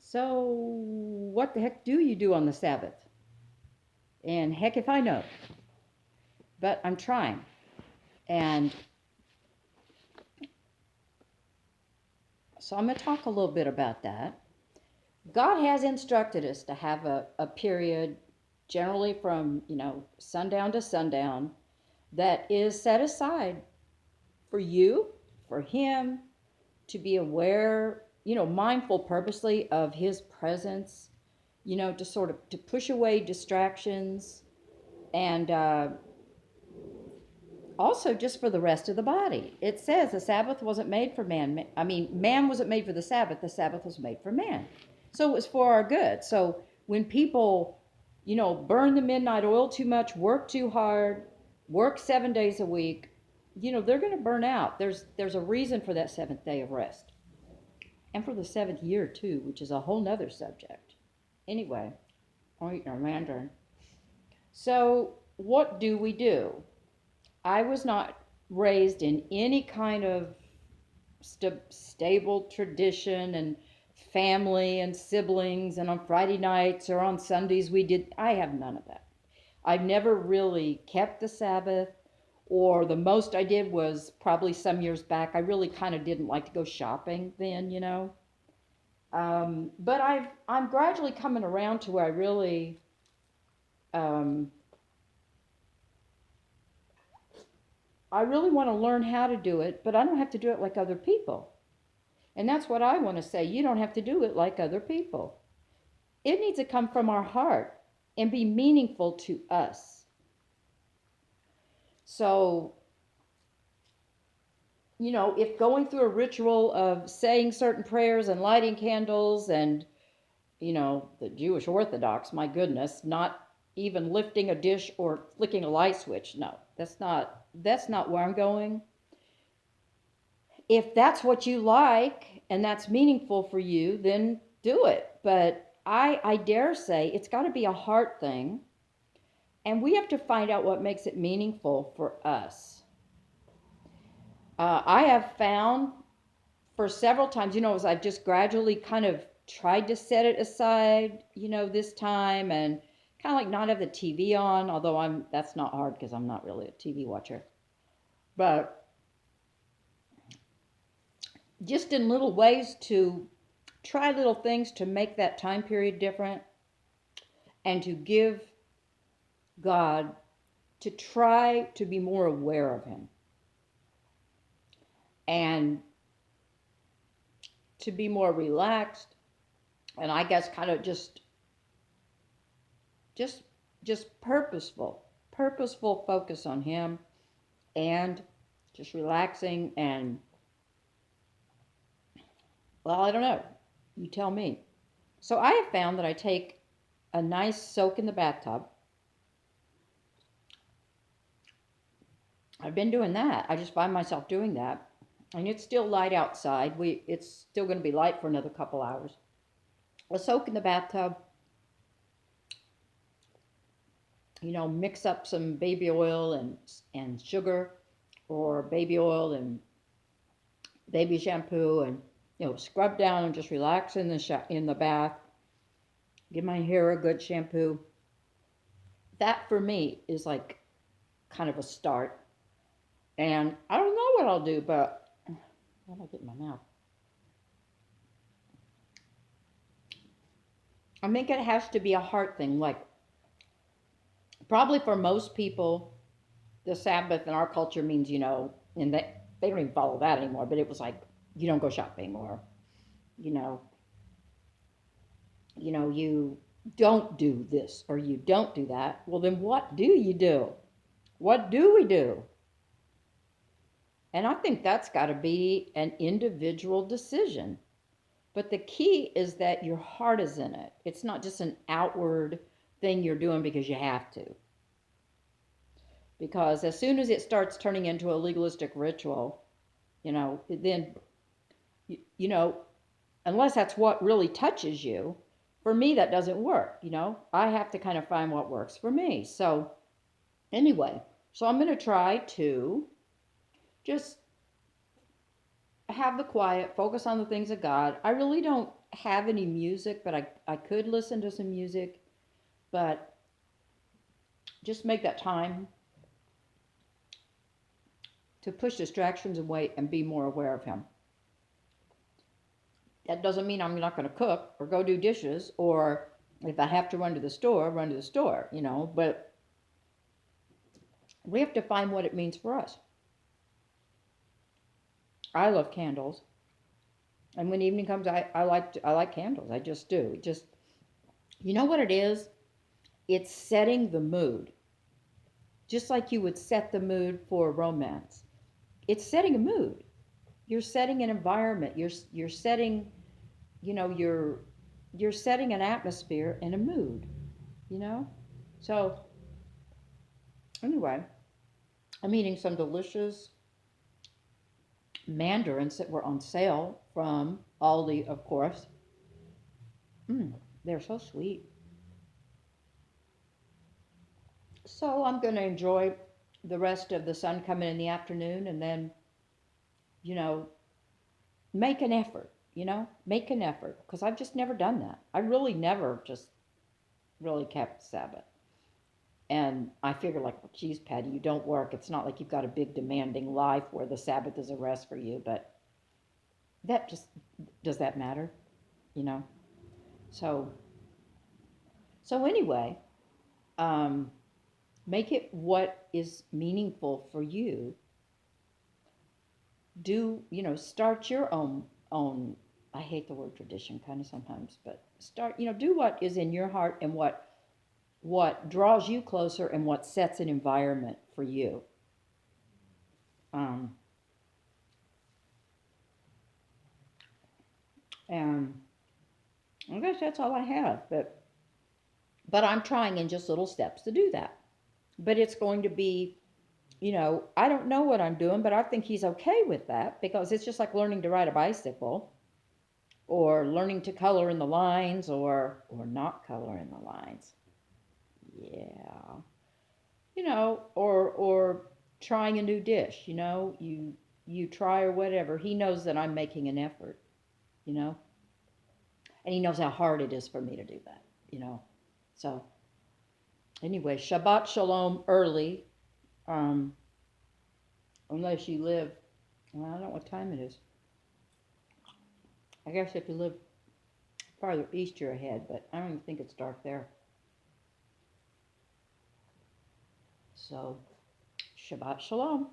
So, what the heck do you do on the Sabbath? And heck if I know, but I'm trying. And so I'm going to talk a little bit about that. God has instructed us to have a period, generally from, sundown to sundown, that is set aside for you, for Him, to be aware, mindful purposely of His presence, to sort of to push away distractions and also just for the rest of the body. It says the Sabbath wasn't made for man. I mean, man wasn't made for the Sabbath was made for man. So it was for our good. So when people, burn the midnight oil too much, work too hard, work 7 days a week, they're going to burn out. There's a reason for that seventh day of rest. And for the seventh year too, which is a whole nother subject. Anyway, I'm eating our mandarin. So what do we do? I was not raised in any kind of stable tradition and family and siblings, and on Friday nights or on Sundays I have none of that. I've never really kept the Sabbath, or the most I did was probably some years back. I really kind of didn't like to go shopping then. But I'm gradually coming around to where um, I really want to learn how to do it, but I don't have to do it like other people. And that's what I want to say. You don't have to do it like other people. It needs to come from our heart and be meaningful to us. So, if going through a ritual of saying certain prayers and lighting candles and, the Jewish Orthodox, my goodness, not even lifting a dish or flicking a light switch, no, that's not where I'm going. If that's what you like and that's meaningful for you, then do it. But I dare say it's got to be a heart thing, and we have to find out what makes it meaningful for us. I have found for several times, as I've just gradually kind of tried to set it aside, this time, and kind of like not have the TV on, although that's not hard because I'm not really a TV watcher. But just in little ways to try little things to make that time period different and to give God, to try to be more aware of Him and to be more relaxed, and I guess kind of just just purposeful focus on Him, and just relaxing. And well, I don't know, you tell me. So I have found that I take a nice soak in the bathtub. I've been doing that. I just find myself doing that. And it's still light outside. It's still going to be light for another couple hours. A soak in the bathtub, mix up some baby oil and sugar, or baby oil and baby shampoo, and scrub down and just relax in the bath. Give my hair a good shampoo. That for me is like kind of a start. And I don't know what I'll do, but what did I get in my mouth? I think it has to be a heart thing. Like, probably for most people, the Sabbath in our culture means, and they don't even follow that anymore, but it was like, you don't go shopping, or, you know, you don't do this or you don't do that. Well, then what do you do? What do we do? And I think that's got to be an individual decision. But the key is that your heart is in it. It's not just an outward thing you're doing because you have to. Because as soon as it starts turning into a legalistic ritual, then, you know, unless that's what really touches you, for me, that doesn't work. I have to kind of find what works for me. So, anyway, so I'm going to try to just have the quiet, focus on the things of God. I really don't have any music, but I could listen to some music, but just make that time to push distractions away and be more aware of Him. That doesn't mean I'm not going to cook or go do dishes, or if I have to run to the store, run to the store, but we have to find what it means for us. I love candles. And when evening comes, I like candles. I just do. Just you know what it is? It's setting the mood. Just like you would set the mood for romance. It's setting a mood. You're setting an environment. You're setting, you know, you're setting an atmosphere and a mood, you know? So, anyway, I'm eating some delicious mandarins that were on sale from Aldi, of course. Mm, they're so sweet. So, I'm going to enjoy the rest of the sun coming in the afternoon and then, you know, make an effort, make an effort because I've just never done that. I really never just really kept Sabbath. And I figure, like, well, geez, Patty, you don't work. It's not like you've got a big demanding life where the Sabbath is a rest for you. But that just, does that matter? You know? So, so anyway, um, make it what is meaningful for you. Start your own. I hate the word tradition kind of sometimes, but do what is in your heart and what draws you closer and what sets an environment for you. Um, and I guess that's all I have. But I'm trying in just little steps to do that. But it's going to be, I don't know what I'm doing, but I think he's okay with that because it's just like learning to ride a bicycle or learning to color in the lines or not color in the lines. Yeah. Or trying a new dish, you try or whatever. He knows that I'm making an effort, you know, and he knows how hard it is for me to do that, you know. So anyway, Shabbat Shalom early, um, unless you live. Well, I don't know what time it is. I guess if you live farther east, you're ahead, but I don't even think it's dark there. So Shabbat Shalom.